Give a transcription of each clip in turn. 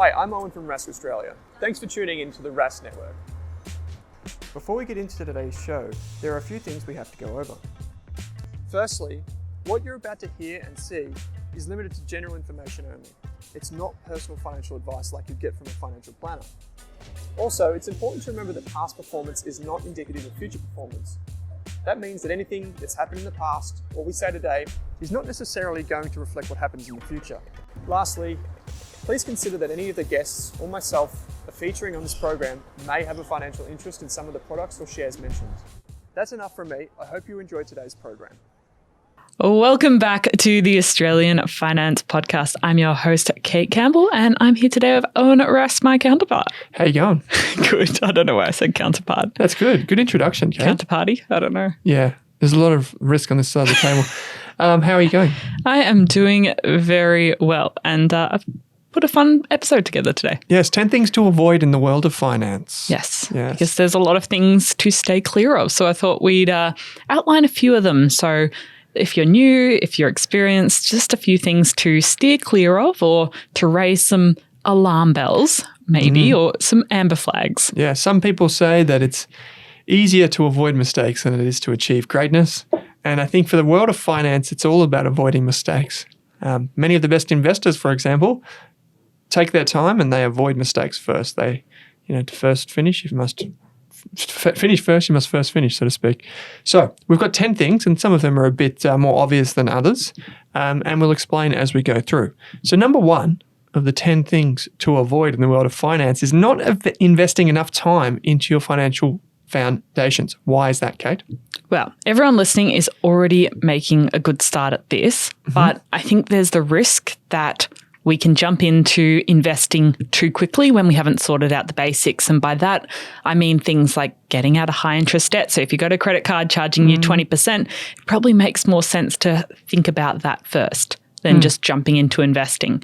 Hi, I'm Owen from Rask Australia. Thanks for tuning in to the Rask Network. Before we get into today's show, there are a few things we have to go over. Firstly, what you're about to hear and see is limited to general information only. It's not personal financial advice like you'd get from a financial planner. Also, it's important to remember that past performance is not indicative of future performance. That means that anything that's happened in the past, or we say today, is not necessarily going to reflect what happens in the future. Lastly, please consider that any of the guests or myself are featuring on this program may have a financial interest in some of the products or shares mentioned. That's enough from me. I hope you enjoyed today's program. Welcome back to the Australian Finance Podcast. I'm your host, Kate Campbell, and I'm here today with Owen Rask, my counterpart. How you going? Good. I don't know why I said counterpart. That's good. Good introduction, Kate. Counterparty? I don't know. Yeah. There's a lot of risk on this side of the table. How are you going? I am doing very well, and I've put a fun episode together today. Yes, 10 things to avoid in the world of finance. Yes. Because there's a lot of things to stay clear of. So I thought we'd outline a few of them. So if you're new, if you're experienced, just a few things to steer clear of or to raise some alarm bells, maybe, or some amber flags. Yeah, some people say that it's easier to avoid mistakes than it is to achieve greatness. And I think for the world of finance, it's all about avoiding mistakes. Many of the best investors, for example, take their time and they avoid mistakes first. They, to first finish, you must finish first, you must first finish, so to speak. So we've got 10 things, and some of them are a bit more obvious than others, and we'll explain as we go through. So number one of the 10 things to avoid in the world of finance is not investing enough time into your financial foundations. Why is that, Kate? Well, everyone listening is already making a good start at this, but I think there's the risk that we can jump into investing too quickly when we haven't sorted out the basics. And by that, I mean things like getting out of high interest debt. So if you got a credit card charging you 20%, it probably makes more sense to think about that first than just jumping into investing.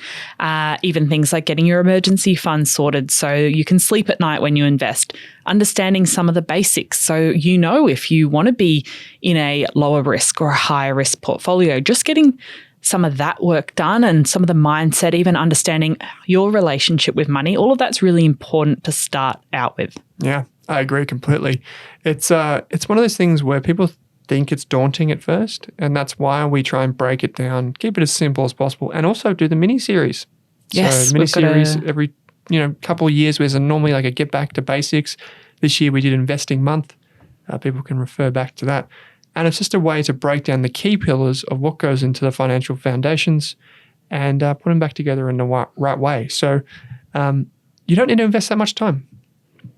Even things like getting your emergency fund sorted so you can sleep at night when you invest. Understanding some of the basics so you know if you want to be in a lower risk or a higher risk portfolio. Just getting some of that work done and some of the mindset, even understanding your relationship with money, all of that's really important to start out with. Yeah, I agree completely. It's one of those things where people think it's daunting at first, and that's why we try and break it down, keep it as simple as possible, and also do the mini-series. Yes, so mini-series every couple of years, there's normally like a get back to basics. This year we did investing month. People can refer back to that. And it's just a way to break down the key pillars of what goes into the financial foundations and put them back together in the right way. So you don't need to invest that much time.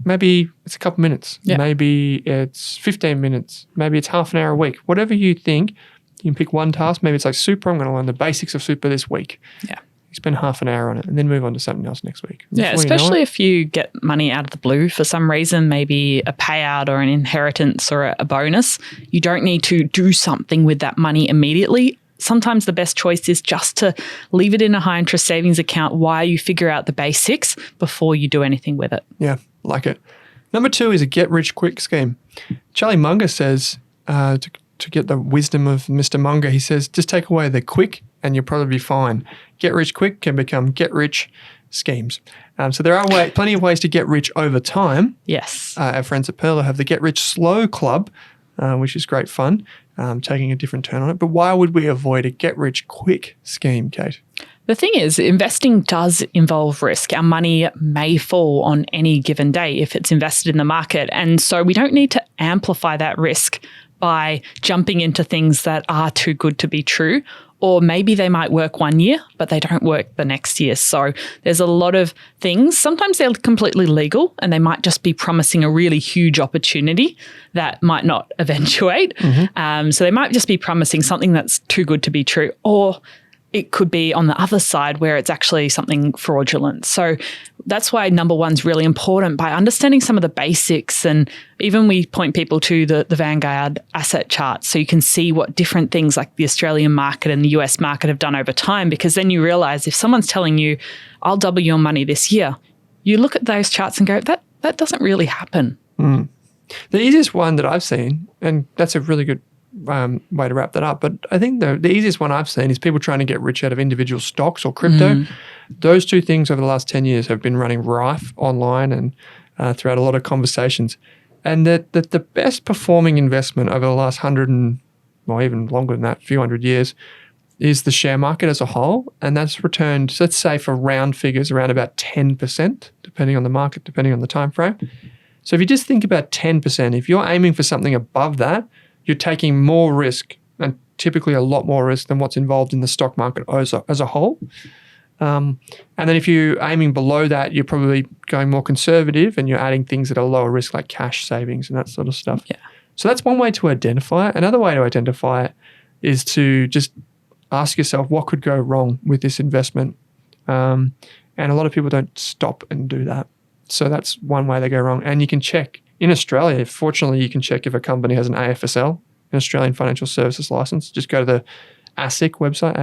Maybe it's a couple minutes. Yeah. Maybe it's 15 minutes. Maybe it's half an hour a week. Whatever you think, you can pick one task. Maybe it's like super. I'm going to learn the basics of super this week. Yeah. You spend half an hour on it and then move on to something else next week. Yeah, especially if you get money out of the blue for some reason, maybe a payout or an inheritance or a bonus. You don't need to do something with that money immediately. Sometimes the best choice is just to leave it in a high interest savings account while you figure out the basics before you do anything with it. Yeah, like it. Number two is a get rich quick scheme. Charlie Munger says, to get the wisdom of Mr. Munger, he says, just take away the quick and you'll probably be fine. Get rich quick can become get rich schemes. So there are plenty of ways to get rich over time. Yes. Our friends at Pearler have the Get Rich Slow Club, which is great fun, taking a different turn on it. But why would we avoid a get rich quick scheme, Kate? The thing is, investing does involve risk. Our money may fall on any given day if it's invested in the market. And so we don't need to amplify that risk by jumping into things that are too good to be true. Or maybe they might work one year, but they don't work the next year. So there's a lot of things. Sometimes they're completely legal and they might just be promising a really huge opportunity that might not eventuate. So they might just be promising something that's too good to be true. Or it could be on the other side where it's actually something fraudulent. So that's why number one's really important, by understanding some of the basics. And even we point people to the Vanguard asset chart so you can see what different things like the Australian market and the US market have done over time, because then you realize if someone's telling you, I'll double your money this year, you look at those charts and go, that doesn't really happen. The easiest one that I've seen, and that's a really good way to wrap that up. But I think the easiest one I've seen is people trying to get rich out of individual stocks or crypto. Those two things over the last 10 years have been running rife online and throughout a lot of conversations. And that the best performing investment over the last 100 and, well, even longer than that, few hundred years, is the share market as a whole. And that's returned, let's say for round figures, around about 10%, depending on the market, depending on the time frame. So if you just think about 10%, if you're aiming for something above that, you're taking more risk, and typically a lot more risk than what's involved in the stock market as a whole. And then if you're aiming below that, you're probably going more conservative and you're adding things that are lower risk like cash savings and that sort of stuff. Yeah. So that's one way to identify it. Another way to identify it is to just ask yourself what could go wrong with this investment. And a lot of people don't stop and do that. So that's one way they go wrong. And you can check. In Australia, fortunately, you can check if a company has an AFSL, an Australian Financial Services License. Just go to the ASIC website,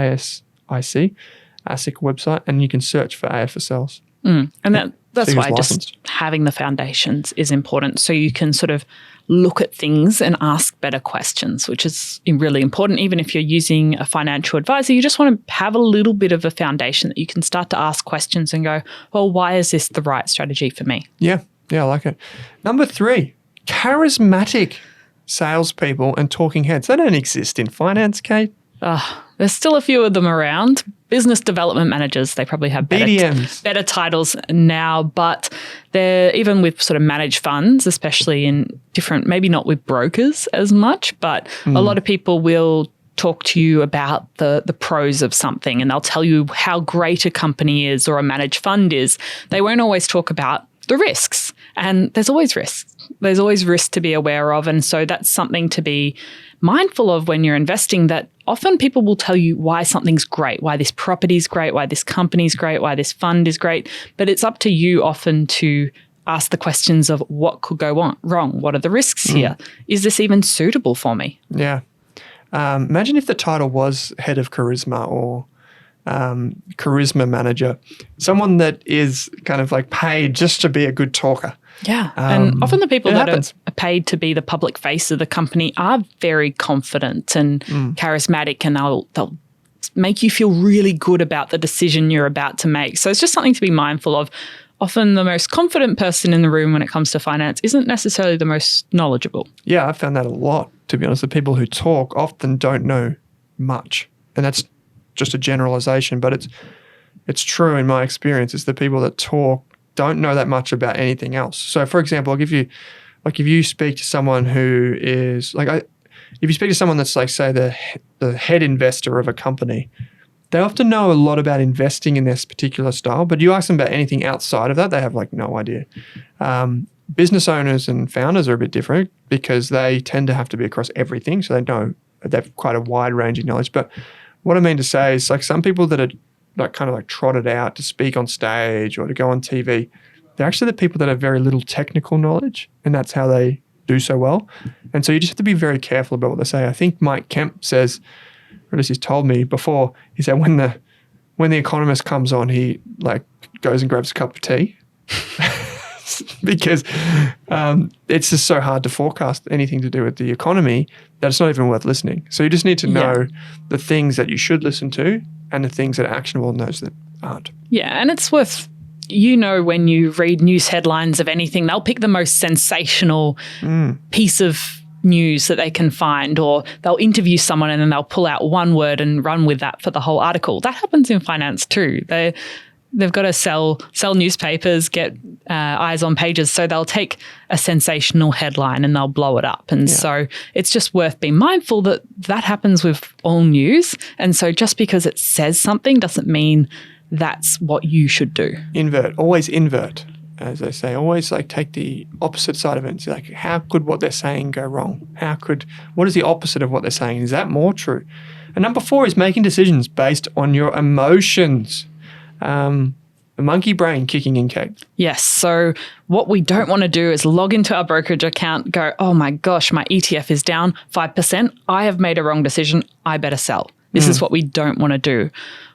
ASIC website, and you can search for AFSLs. And that's why licensed. just having the foundations is important. So you can sort of look at things and ask better questions, which is really important. Even if you're using a financial advisor, you just want to have a little bit of a foundation that you can start to ask questions and go, well, why is this the right strategy for me? Yeah, I like it. Number 3, charismatic salespeople and talking heads. They don't exist in finance, Kate. There's still a few of them around. Business development managers, they probably have better titles now, but they're even with sort of managed funds, especially in different, maybe not with brokers as much, but a lot of people will talk to you about the pros of something and they'll tell you how great a company is or a managed fund is. They won't always talk about the risks, and there's always risks. There's always risk to be aware of, and so that's something to be mindful of when you're investing, that often people will tell you why something's great, why this property is great, why this company is great, why this fund is great, but it's up to you often to ask the questions of what could go wrong, what are the risks here, is this even suitable for me? Yeah. Imagine if the title was head of charisma or charisma manager, someone that is kind of like paid just to be a good talker. Yeah. And often the people that happens. are paid to be the public face of the company are very confident and charismatic, and they'll make you feel really good about the decision you're about to make. So it's just something to be mindful of. Often the most confident person in the room when it comes to finance isn't necessarily the most knowledgeable. Yeah, I've found that a lot, to be honest. The people who talk often don't know much. And that's just a generalization, but it's true in my experience. It's the people that talk don't know that much about anything else. So, for example, I'll give you, like, if you speak to someone who is like, if you speak to someone that's like, say, the head investor of a company, they often know a lot about investing in this particular style, but you ask them about anything outside of that, they have like no idea. Business owners and founders are a bit different because they tend to have to be across everything, so they've quite a wide range of knowledge. But what I mean to say is, like, some people that are like kind of like trotted out to speak on stage or to go on TV, they're actually the people that have very little technical knowledge, and that's how they do so well. And so you just have to be very careful about what they say. I think Mike Kemp says, or at least he's told me before, he said when the economist comes on, he like goes and grabs a cup of tea because it's just so hard to forecast anything to do with the economy that it's not even worth listening. So you just need to know the things that you should listen to and the things that are actionable and those that aren't. Yeah, and it's worth, when you read news headlines of anything, they'll pick the most sensational piece of news that they can find, or they'll interview someone and then they'll pull out one word and run with that for the whole article. That happens in finance too. They've got to sell newspapers, get eyes on pages, so they'll take a sensational headline and they'll blow it up. And so it's just worth being mindful that happens with all news. And so just because it says something doesn't mean that's what you should do. Always invert, as they say. Always like take the opposite side of it and say, like, how could what they're saying go wrong? What is the opposite of what they're saying? Is that more true? And number 4 is making decisions based on your emotions. The monkey brain kicking in, Kate. Yes. So what we don't want to do is log into our brokerage account, go, oh my gosh, my ETF is down 5%. I have made a wrong decision. I better sell. This is what we don't want to do.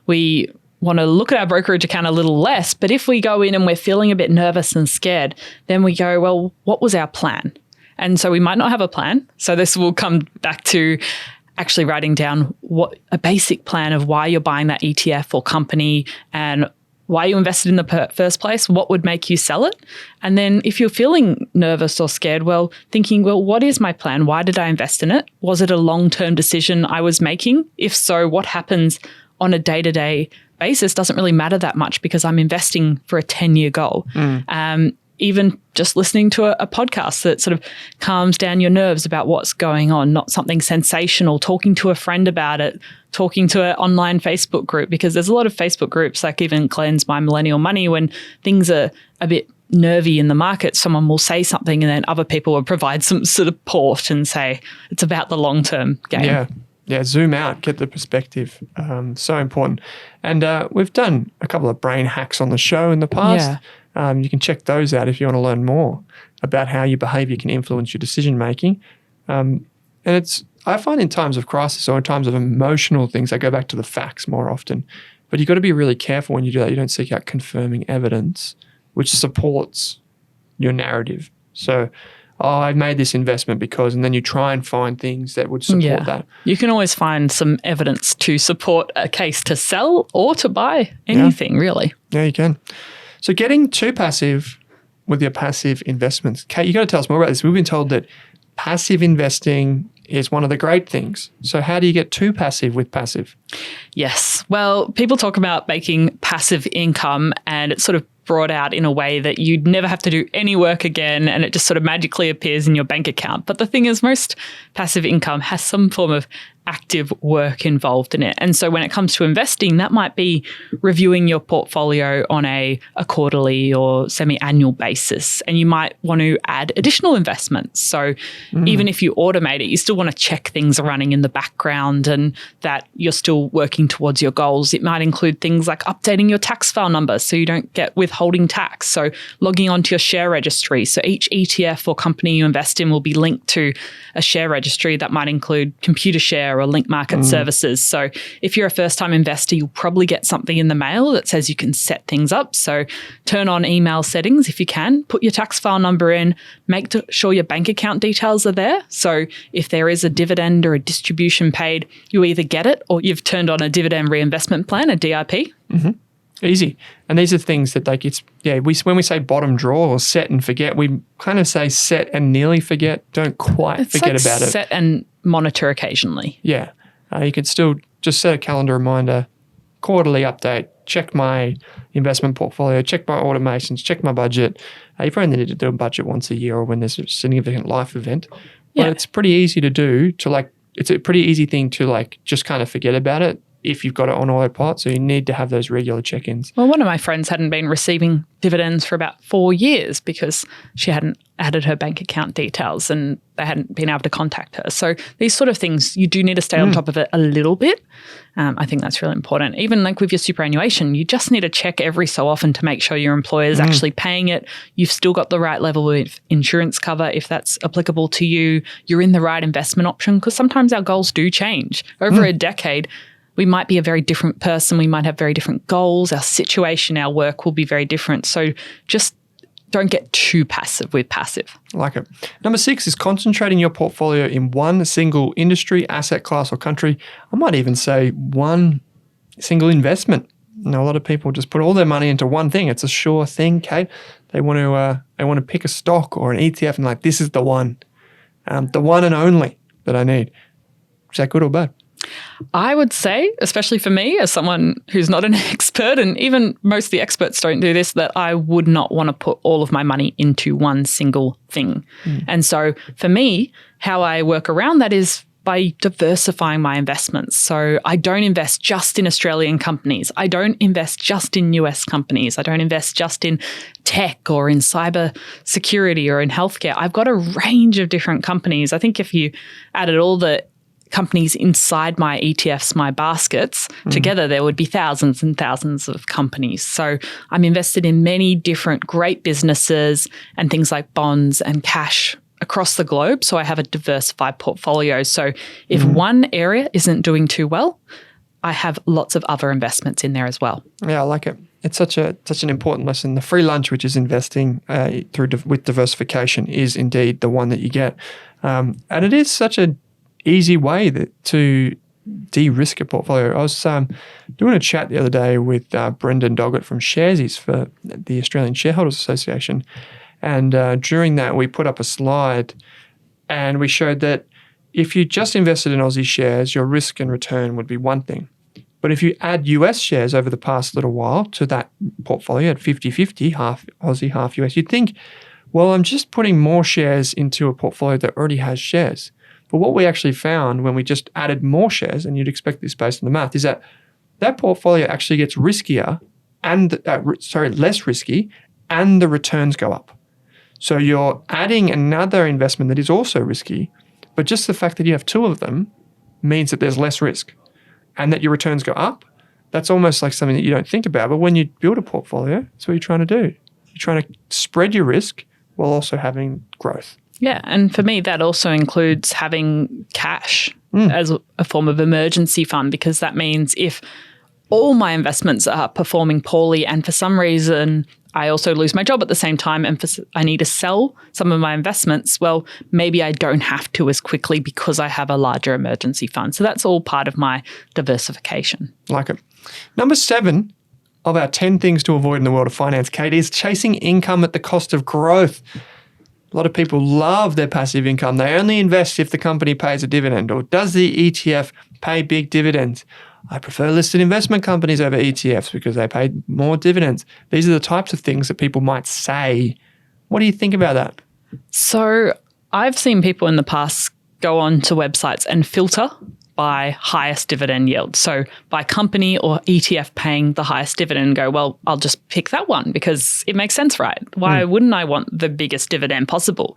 We want to look at our brokerage account a little less, but if we go in and we're feeling a bit nervous and scared, then we go, well, what was our plan? And so we might not have a plan. So this will come back to actually writing down what a basic plan of why you're buying that ETF or company and why you invested in the first place, what would make you sell it? And then if you're feeling nervous or scared, thinking, what is my plan? Why did I invest in it? Was it a long-term decision I was making? If so, what happens on a day-to-day basis doesn't really matter that much because I'm investing for a 10-year goal. Even just listening to a podcast that sort of calms down your nerves about what's going on, not something sensational, talking to a friend about it, talking to an online Facebook group, because there's a lot of Facebook groups, like even Cleanse My Millennial Money, when things are a bit nervy in the market, someone will say something and then other people will provide some support and say it's about the long-term game. Yeah, zoom out, get the perspective. So important. And we've done a couple of brain hacks on the show in the past. You can check those out if you want to learn more about how your behavior can influence your decision making. And I find in times of crisis or in times of emotional things, I go back to the facts more often. But you've got to be really careful when you do that. You don't seek out confirming evidence which supports your narrative. So, I've made this investment because, and then you try and find things that would support that. You can always find some evidence to support a case to sell or to buy anything, really. Yeah, you can. So getting too passive with your passive investments. Kate, you got to tell us more about this. We've been told that passive investing is one of the great things. So how do you get too passive with passive? Yes. Well, people talk about making passive income, and it's sort of brought out in a way that you'd never have to do any work again and it just sort of magically appears in your bank account. But the thing is, most passive income has some form of active work involved in it. And so when it comes to investing, that might be reviewing your portfolio on a quarterly or semi-annual basis. And you might want to add additional investments. So even if you automate it, you still want to check things are running in the background and that you're still working towards your goals. It might include things like updating your tax file number so you don't get withholding tax. So logging onto your share registry. So each ETF or company you invest in will be linked to a share registry that might include Computershare or Link Market Services. So if you're a first-time investor, you'll probably get something in the mail that says you can set things up. So turn on email settings if you can, put your tax file number in, make sure your bank account details are there. So if there is a dividend or a distribution paid, you either get it or you've turned on a dividend reinvestment plan, a DIP. Easy. And these are things that when we say bottom drawer or set and forget, we kind of say set and nearly forget, don't quite forget about it. Set and monitor occasionally. Yeah. You can still just set a calendar reminder, quarterly update, check my investment portfolio, check my automations, check my budget. You probably need to do a budget once a year or when there's a significant life event. But it's pretty easy to do it's a pretty easy thing to just kind of forget about it if you've got it on autopilot. So you need to have those regular check-ins. Well, one of my friends hadn't been receiving dividends for about 4 years because she hadn't added her bank account details and they hadn't been able to contact her. So these sort of things, you do need to stay on top of it a little bit. I think that's really important. Even with your superannuation, you just need to check every so often to make sure your employer is actually paying it. You've still got the right level of insurance cover if that's applicable to you. You're in the right investment option because sometimes our goals do change. Over a decade, we might be a very different person. We might have very different goals. Our situation, our work will be very different. So just don't get too passive with passive. Like it. Number 6 is concentrating your portfolio in one single industry, asset class, or country. I might even say one single investment. A lot of people just put all their money into one thing. It's a sure thing, Kate. They want to pick a stock or an ETF and this is the one and only that I need. Is that good or bad? I would say, especially for me as someone who's not an expert, and even most of the experts don't do this, that I would not want to put all of my money into one single thing. And so for me, how I work around that is by diversifying my investments. So I don't invest just in Australian companies. I don't invest just in US companies. I don't invest just in tech or in cyber security or in healthcare. I've got a range of different companies. I think if you added all the companies inside my ETFs, my baskets, together there would be thousands and thousands of companies. So I'm invested in many different great businesses and things like bonds and cash across the globe. So I have a diversified portfolio. So if one area isn't doing too well, I have lots of other investments in there as well. Yeah, I like it. it's such an important lesson. The free lunch, which is investing with diversification, is indeed the one that you get, and it is such an easy way to de-risk a portfolio. I was doing a chat the other day with Brendan Doggett from Sharesies for the Australian Shareholders Association, and during that we put up a slide and we showed that if you just invested in Aussie shares, your risk and return would be one thing. But if you add US shares over the past little while to that portfolio at 50-50, half Aussie, half US, you'd think, well, I'm just putting more shares into a portfolio that already has shares. But what we actually found when we just added more shares, and you'd expect this based on the math, is that portfolio actually gets riskier and less risky, and the returns go up. So you're adding another investment that is also risky, but just the fact that you have two of them means that there's less risk and that your returns go up. That's almost like something that you don't think about. But when you build a portfolio, that's what you're trying to do. You're trying to spread your risk while also having growth. Yeah, and for me, that also includes having cash as a form of emergency fund, because that means if all my investments are performing poorly and for some reason I also lose my job at the same time and I need to sell some of my investments, well, maybe I don't have to as quickly because I have a larger emergency fund. So that's all part of my diversification. Like it. Number 7 of our 10 things to avoid in the world of finance, Kate, is chasing income at the cost of growth. A lot of people love their passive income. They only invest if the company pays a dividend, or does the ETF pay big dividends? I prefer listed investment companies over ETFs because they pay more dividends. These are the types of things that people might say. What do you think about that? So I've seen people in the past go on to websites and filter by highest dividend yield. So by company or ETF paying the highest dividend and go, well, I'll just pick that one because it makes sense, right? Why wouldn't I want the biggest dividend possible?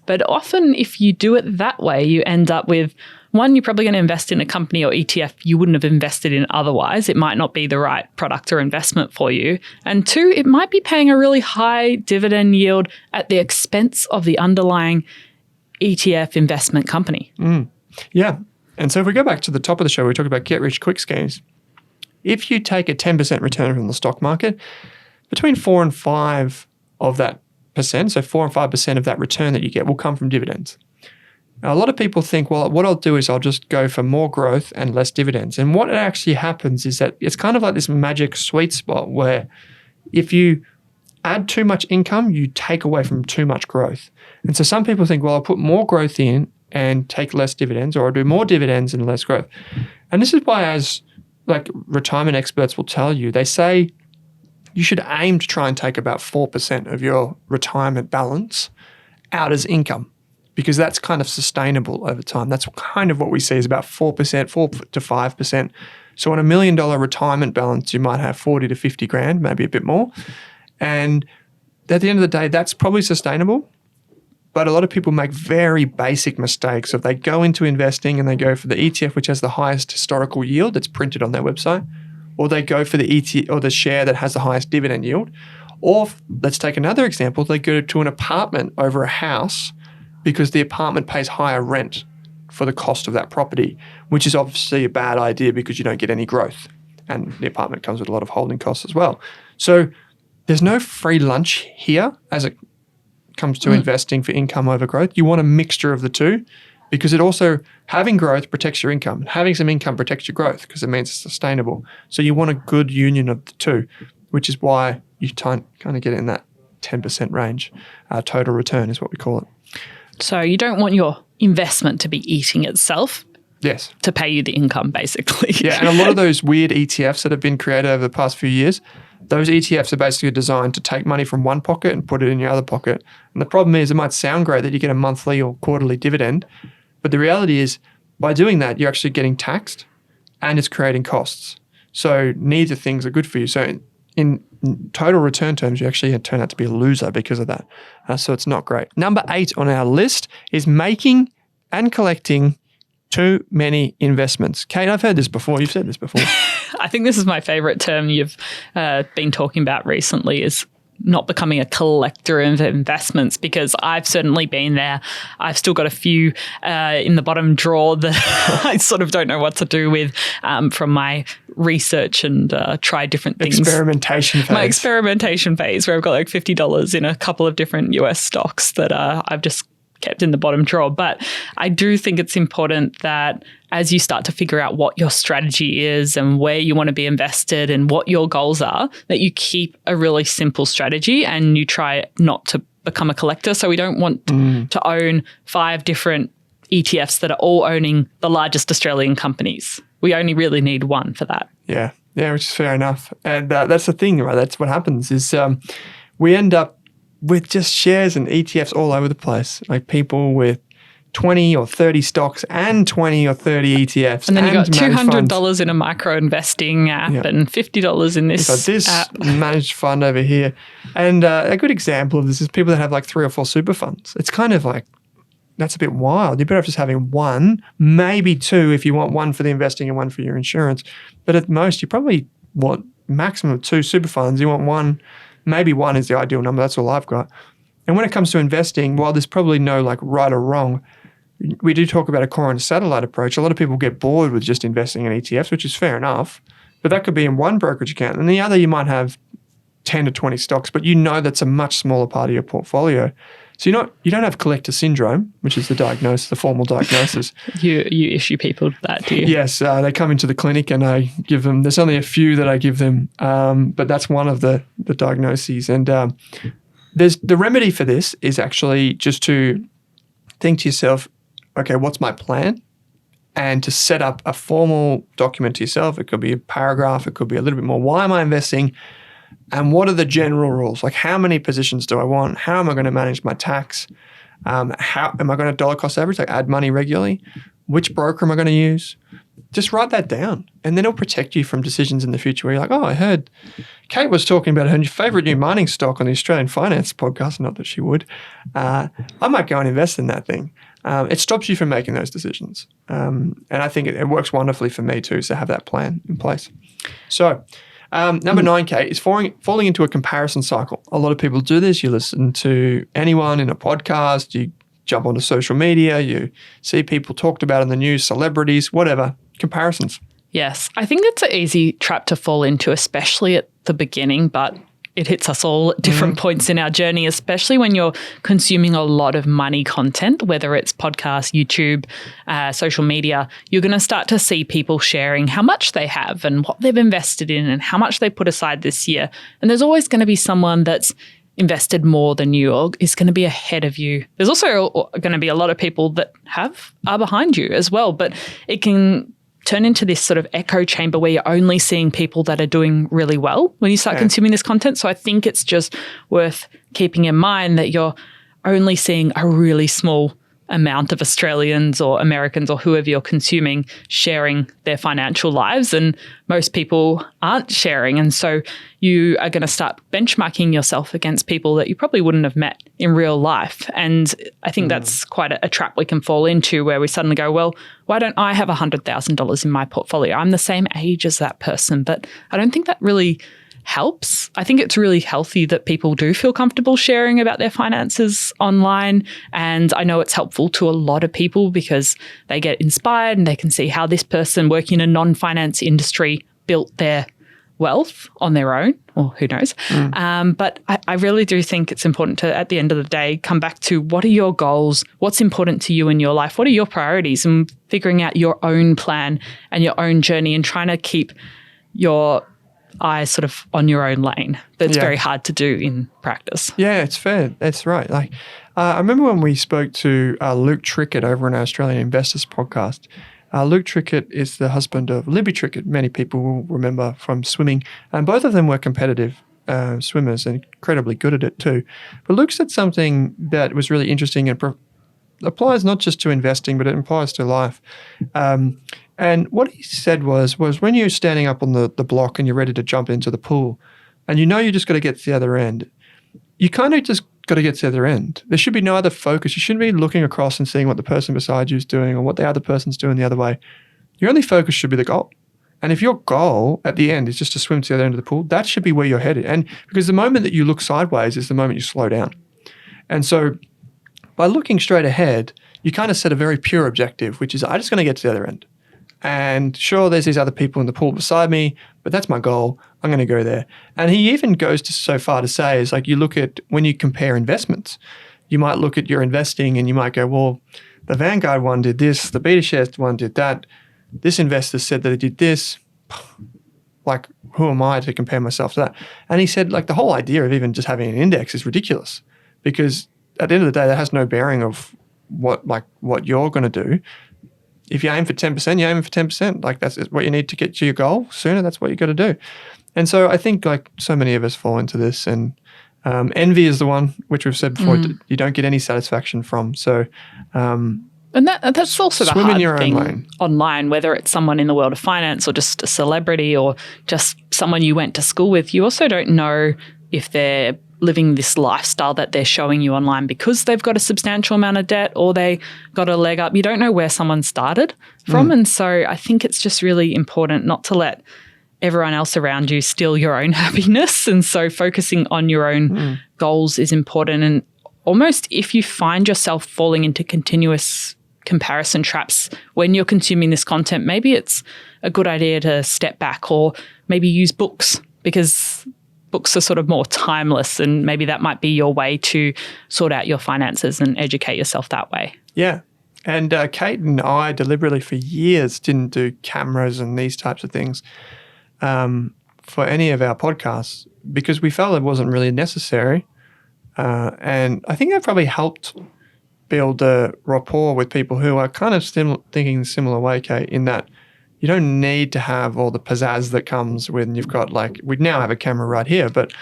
But often if you do it that way, you end up with, one, you're probably going to invest in a company or ETF you wouldn't have invested in otherwise. It might not be the right product or investment for you. And 2, it might be paying a really high dividend yield at the expense of the underlying ETF investment company. Yeah. And so if we go back to the top of the show, we talked about get-rich-quick schemes. If you take a 10% return from the stock market, between 4 and 5 of that percent, so 4 and 5% of that return that you get will come from dividends. Now, a lot of people think, well, what I'll do is I'll just go for more growth and less dividends. And what actually happens is that it's kind of like this magic sweet spot where if you add too much income, you take away from too much growth. And so some people think, well, I'll put more growth in and take less dividends, or I'll do more dividends and less growth. And this is why, as like retirement experts will tell you, they say you should aim to try and take about 4% of your retirement balance out as income, because that's kind of sustainable over time. That's kind of what we see is about 4%, 4 to 5%. So on $1 million retirement balance, you might have 40 to 50 grand, maybe a bit more. And at the end of the day, that's probably sustainable. But a lot of people make very basic mistakes. If they go into investing and they go for the ETF, which has the highest historical yield that's printed on their website, or they go for the ETF or the share that has the highest dividend yield, or let's take another example, they go to an apartment over a house because the apartment pays higher rent for the cost of that property, which is obviously a bad idea because you don't get any growth. And the apartment comes with a lot of holding costs as well. So there's no free lunch here as it comes to investing for income over growth. You want a mixture of the two, because it also, having growth protects your income. Having some income protects your growth because it means it's sustainable. So you want a good union of the two, which is why you kind of get in that 10% range. Total return is what we call it. So you don't want your investment to be eating itself. Yes. To pay you the income, basically. Yeah, and a lot of those weird ETFs that have been created over the past few years, those ETFs are basically designed to take money from one pocket and put it in your other pocket. And the problem is, it might sound great that you get a monthly or quarterly dividend, but the reality is, by doing that, you're actually getting taxed and it's creating costs. So neither things are good for you. So in total return terms, you actually turn out to be a loser because of that. So it's not great. Number 8 on our list is making and collecting too many investments. Kate, I've heard this before. You've said this before. I think this is my favorite term you've been talking about recently, is not becoming a collector of investments, because I've certainly been there. I've still got a few in the bottom drawer that I sort of don't know what to do with from my research and try different things. Experimentation phase. My experimentation phase, where I've got like $50 in a couple of different US stocks that I've just kept in the bottom drawer. But I do think it's important that as you start to figure out what your strategy is and where you want to be invested and what your goals are, that you keep a really simple strategy and you try not to become a collector. So we don't want to own 5 different ETFs that are all owning the largest Australian companies. We only really need one for that. Yeah, which is fair enough. And that's the thing, right? That's what happens is we end up with just shares and ETFs all over the place, like people with 20 or 30 stocks and 20 or 30 ETFs. And then you got $200 in a micro investing app and $50 in this app. Managed fund over here. And a good example of this is people that have like 3 or 4 super funds. It's kind of like, that's a bit wild. You're better off just having 1, maybe 2 if you want 1 for the investing and 1 for your insurance. But at most, you probably want maximum of 2 super funds. You want 1. Maybe 1 is the ideal number. That's all I've got. And when it comes to investing, while there's probably no like right or wrong, we do talk about a core and a satellite approach. A lot of people get bored with just investing in ETFs, which is fair enough. But that could be in one brokerage account. And the other, you might have 10 to 20 stocks, but you know that's a much smaller part of your portfolio. So you don't have collector syndrome, which is the diagnosis, the formal diagnosis. You issue people that, do you? Yes, they come into the clinic and I give them. There's only a few that I give them, but that's one of the diagnoses. And there's the remedy for this is actually just to think to yourself, okay, what's my plan? And to set up a formal document to yourself. It could be a paragraph. It could be a little bit more. Why am I investing? And what are the general rules? Like, how many positions do I want? How am I going to manage my tax? How am I going to dollar cost average, like add money regularly? Which broker am I going to use? Just write that down, and then it'll protect you from decisions in the future where you're like, oh, I heard Kate was talking about her favorite new mining stock on the Australian Finance podcast. Not that she would. I might go and invest in that thing. It stops you from making those decisions. And I think it works wonderfully for me too, to have that plan in place. So number 9, Kate, is falling into a comparison cycle. A lot of people do this. You listen to anyone in a podcast, you jump onto social media, you see people talked about in the news, celebrities, whatever, comparisons. Yes, I think that's an easy trap to fall into, especially at the beginning, but it hits us all at different points in our journey, especially when you're consuming a lot of money content, whether it's podcasts, YouTube, social media. You're going to start to see people sharing how much they have and what they've invested in and how much they put aside this year. And there's always going to be someone that's invested more than you or is going to be ahead of you. There's also going to be a lot of people that are behind you as well, but it can turn into this sort of echo chamber where you're only seeing people that are doing really well when you start consuming this content. So I think it's just worth keeping in mind that you're only seeing a really small amount of Australians or Americans or whoever you're consuming sharing their financial lives, and most people aren't sharing. And so you are going to start benchmarking yourself against people that you probably wouldn't have met in real life. And I think that's quite a trap we can fall into, where we suddenly go, well, why don't I have $100,000 in my portfolio? I'm the same age as that person. But I don't think that really helps. I think it's really healthy that people do feel comfortable sharing about their finances online. And I know it's helpful to a lot of people because they get inspired and they can see how this person working in a non-finance industry built their wealth on their own, or who knows. But I really do think it's important to, at the end of the day, come back to what are your goals, what's important to you in your life, what are your priorities, and figuring out your own plan and your own journey and trying to keep your eyes sort of on your own lane. That's very hard to do in practice. Yeah, it's fair. That's right. Like, I remember when we spoke to Luke Trickett over in our Australian Investors podcast. Luke Trickett is the husband of Libby Trickett. Many people will remember from swimming. And both of them were competitive swimmers and incredibly good at it too. But Luke said something that was really interesting and applies not just to investing, but it applies to life. And what he said was when you're standing up on the block and you're ready to jump into the pool and you know you just got to get to the other end, you kind of just got to get to the other end. There should be no other focus. You shouldn't be looking across and seeing what the person beside you is doing or what the other person's doing the other way. Your only focus should be the goal. And if your goal at the end is just to swim to the other end of the pool, that should be where you're headed. And because the moment that you look sideways is the moment you slow down. And so by looking straight ahead, you kind of set a very pure objective, which is I'm just going to get to the other end. And sure, there's these other people in the pool beside me, but that's my goal. I'm going to go there. And he even goes to so far to say is like you look at when you compare investments, you might look at your investing and you might go, well, the Vanguard one did this, the BetaShares one did that. This investor said that it did this. Like, who am I to compare myself to that? And he said, like, the whole idea of even just having an index is ridiculous because at the end of the day, that has no bearing of what you're going to do. If you aim for 10%, you aim for 10%. Like that's what you need to get to your goal sooner. That's what you got to do. And so I think like so many of us fall into this and envy is the one, which we've said before, you don't get any satisfaction from. So, and that's also the hard thing online, whether it's someone in the world of finance or just a celebrity or just someone you went to school with. You also don't know if they're living this lifestyle that they're showing you online because they've got a substantial amount of debt or they got a leg up. You don't know where someone started from. And so I think it's just really important not to let everyone else around you steal your own happiness. And so focusing on your own goals is important. And almost if you find yourself falling into continuous comparison traps when you're consuming this content, maybe it's a good idea to step back or maybe use books because books are sort of more timeless and maybe that might be your way to sort out your finances and educate yourself that way. Yeah. And Kate and I deliberately for years didn't do cameras and these types of things for any of our podcasts because we felt it wasn't really necessary. And I think that probably helped build a rapport with people who are kind of thinking the similar way, Kate, in that you don't need to have all the pizzazz that comes when you've got we now have a camera right here, but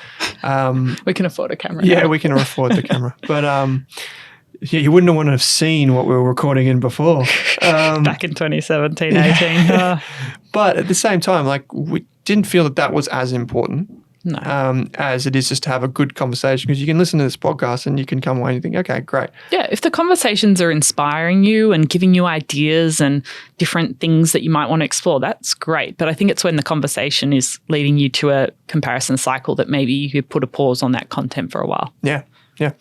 we can afford a camera. Yeah, now. We can afford the camera, but you wouldn't want to have seen what we were recording in before back in 2017, 18. But at the same time, we didn't feel that was as important. No. As it is just to have a good conversation because you can listen to this podcast and you can come away and think, okay, great. Yeah, if the conversations are inspiring you and giving you ideas and different things that you might want to explore, that's great. But I think it's when the conversation is leading you to a comparison cycle that maybe you could put a pause on that content for a while. Yeah, yeah.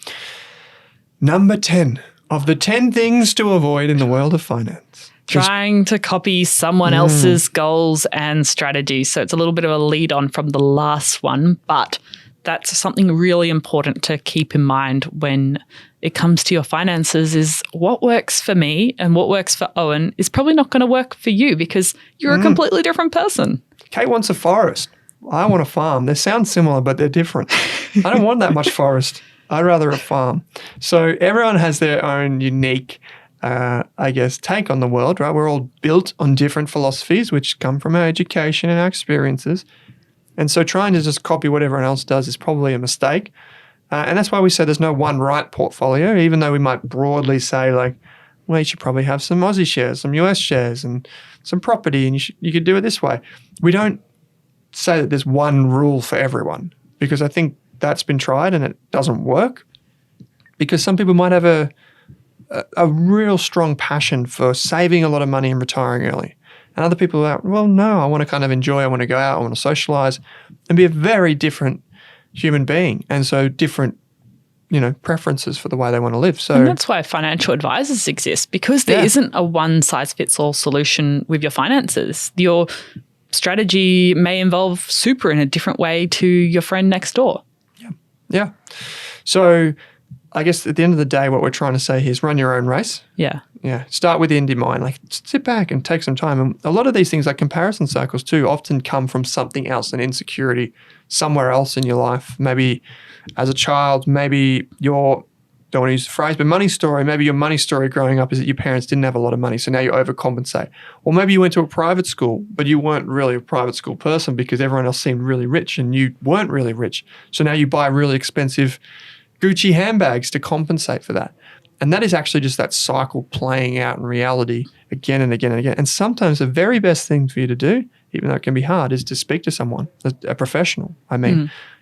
Number 10 of the 10 things to avoid in the world of finance. Trying to copy someone else's goals and strategies. So it's a little bit of a lead on from the last one, but that's something really important to keep in mind when it comes to your finances is what works for me and what works for Owen is probably not going to work for you because you're a completely different person. Kate wants a forest. I want a farm. They sound similar, but they're different. I don't want that much forest. I'd rather a farm. So everyone has their own unique take on the world, right? We're all built on different philosophies, which come from our education and our experiences. And so trying to just copy what everyone else does is probably a mistake. And that's why we say there's no one right portfolio, even though we might broadly say you should probably have some Aussie shares, some US shares and some property and you could do it this way. We don't say that there's one rule for everyone because I think that's been tried and it doesn't work because some people might have a real strong passion for saving a lot of money and retiring early. And other people are like, well, no, I want to kind of enjoy, I want to go out, I want to socialize and be a very different human being. And so different, preferences for the way they want to live. So and that's why financial advisors exist because there isn't a one-size-fits-all solution with your finances. Your strategy may involve super in a different way to your friend next door. Yeah. So I guess at the end of the day, what we're trying to say here is run your own race. Yeah. Yeah. Start with the end in mind. Sit back and take some time. And a lot of these things like comparison cycles too often come from something else, an insecurity somewhere else in your life. Maybe as a child, maybe don't want to use the phrase, but money story, maybe your money story growing up is that your parents didn't have a lot of money, so now you overcompensate. Or maybe you went to a private school, but you weren't really a private school person because everyone else seemed really rich and you weren't really rich. So now you buy really expensive Gucci handbags to compensate for that. And that is actually just that cycle playing out in reality again and again and again. And sometimes the very best thing for you to do, even though it can be hard, is to speak to someone, a professional.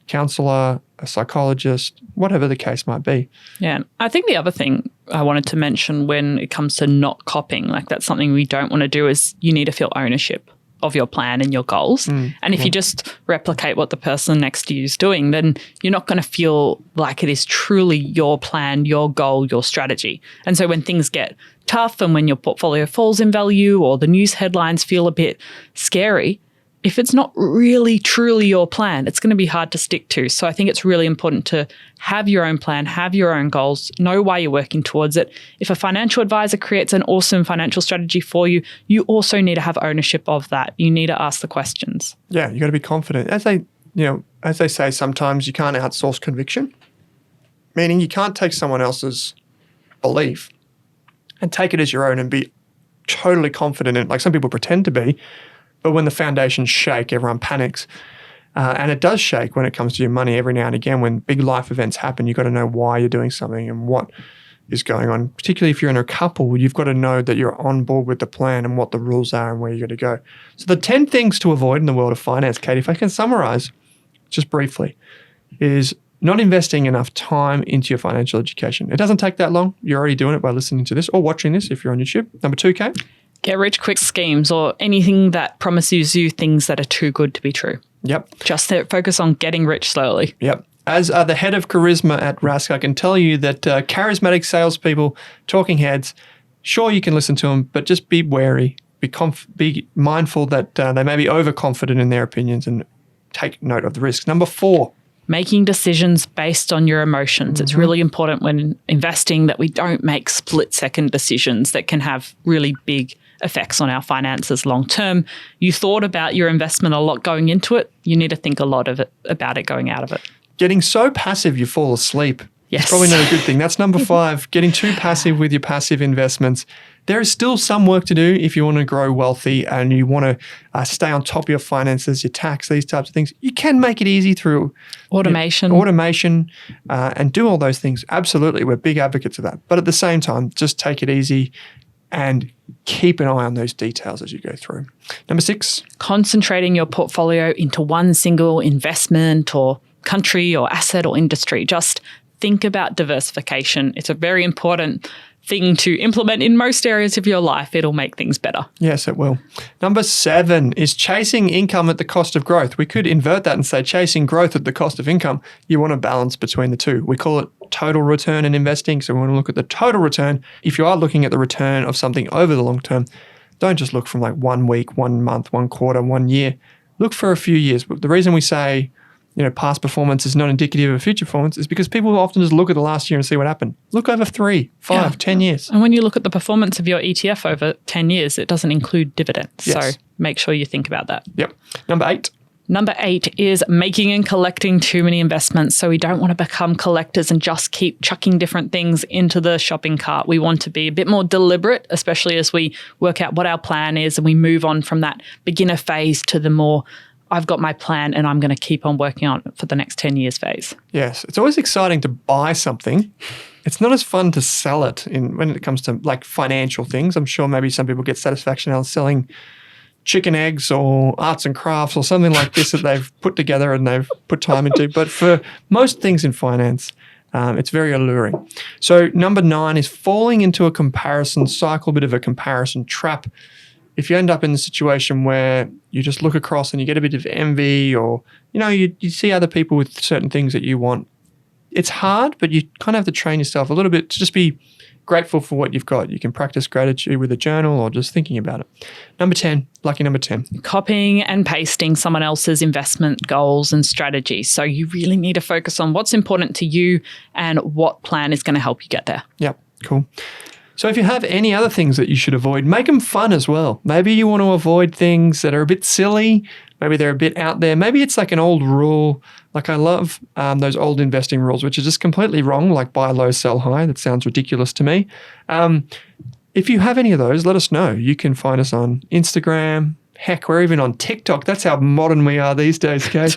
Counselor, a psychologist, whatever the case might be. Yeah. I think the other thing I wanted to mention when it comes to not copying, that's something we don't want to do is you need to feel ownership of your plan and your goals. And if you just replicate what the person next to you is doing, then you're not going to feel like it is truly your plan, your goal, your strategy. And so when things get tough and when your portfolio falls in value or the news headlines feel a bit scary, if it's not really truly your plan, it's going to be hard to stick to. So I think it's really important to have your own plan, have your own goals, know why you're working towards it. If a financial advisor creates an awesome financial strategy for you, you also need to have ownership of that. You need to ask the questions. Yeah, you got to be confident. As they say, sometimes you can't outsource conviction, meaning you can't take someone else's belief and take it as your own and be totally confident in it. Like some people pretend to be, but when the foundations shake, everyone panics. And it does shake when it comes to your money every now and again. When big life events happen, you've got to know why you're doing something and what is going on. Particularly if you're in a couple, you've got to know that you're on board with the plan and what the rules are and where you're going to go. So the 10 things to avoid in the world of finance, Kate, if I can summarize just briefly, is not investing enough time into your financial education. It doesn't take that long. You're already doing it by listening to this or watching this if you're on YouTube. Number 2, Kate? Get rich quick schemes or anything that promises you things that are too good to be true. Yep. Just focus on getting rich slowly. Yep. As the head of charisma at Rask, I can tell you that charismatic salespeople, talking heads, sure you can listen to them, but just be wary. Be mindful that they may be overconfident in their opinions and take note of the risks. Number 4. Making decisions based on your emotions. It's really important when investing that we don't make split-second decisions that can have really big effects on our finances long term. You thought about your investment a lot going into it. You need to think a lot about it going out of it. Getting so passive you fall asleep. Yes. It's probably not a good thing. That's number 5, getting too passive with your passive investments. There is still some work to do if you want to grow wealthy and you want to stay on top of your finances, your tax, these types of things. You can make it easy through automation, and do all those things. Absolutely. We're big advocates of that. But at the same time, just take it easy and keep an eye on those details as you go through. Number 6. Concentrating your portfolio into one single investment or country or asset or industry. Just think about diversification. It's a very important thing to implement in most areas of your life. It'll make things better. Yes, it will. Number 7 is chasing income at the cost of growth. We could invert that and say chasing growth at the cost of income. You want to balance between the two. We call it total return in investing. So we want to look at the total return. If you are looking at the return of something over the long term, don't just look from like 1 week, 1 month, 1 quarter, 1 year. Look for a few years. The reason we say past performance is not indicative of future performance is because people often just look at the last year and see what happened. Look over 3, 5, 10 years. And when you look at the performance of your ETF over 10 years, it doesn't include dividends. Yes. So make sure you think about that. Yep. Number 8. Number 8 is making and collecting too many investments. So we don't want to become collectors and just keep chucking different things into the shopping cart. We want to be a bit more deliberate, especially as we work out what our plan is and we move on from that beginner phase to the more I've got my plan and I'm going to keep on working on it for the next 10 years phase. Yes. It's always exciting to buy something. It's not as fun to sell it when it comes to like financial things. I'm sure maybe some people get satisfaction out of selling chicken eggs or arts and crafts or something like this that they've put together and they've put time into. But for most things in finance, it's very alluring. So number 9 is falling into a comparison cycle, a bit of a comparison trap. If you end up in the situation where you just look across and you get a bit of envy or, you see other people with certain things that you want, it's hard, but you kind of have to train yourself a little bit to just be grateful for what you've got. You can practice gratitude with a journal or just thinking about it. Number 10, lucky number 10. Copying and pasting someone else's investment goals and strategies. So you really need to focus on what's important to you and what plan is going to help you get there. Yep, cool. So if you have any other things that you should avoid, make them fun as well. Maybe you want to avoid things that are a bit silly. Maybe they're a bit out there. Maybe it's like an old rule. Like I love those old investing rules, which are just completely wrong, like buy low, sell high. That sounds ridiculous to me. If you have any of those, let us know. You can find us on Instagram. Heck, we're even on TikTok. That's how modern we are these days, Kate.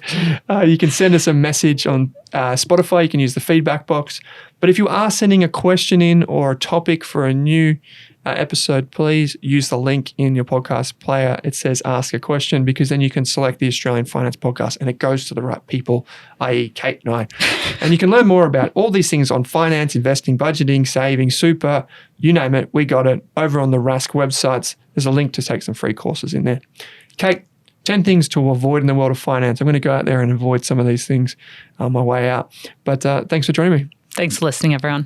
You can send us a message on Spotify. You can use the feedback box. But if you are sending a question in or a topic for a new episode, please use the link in your podcast player. It says ask a question, because then you can select the Australian Finance Podcast and it goes to the right people, i.e. Kate and I. And you can learn more about all these things on finance, investing, budgeting, saving, super, you name it. We got it over on the Rask websites. There's a link to take some free courses in there. Kate, 10 things to avoid in the world of finance. I'm going to go out there and avoid some of these things on my way out. But thanks for joining me. Thanks for listening, everyone.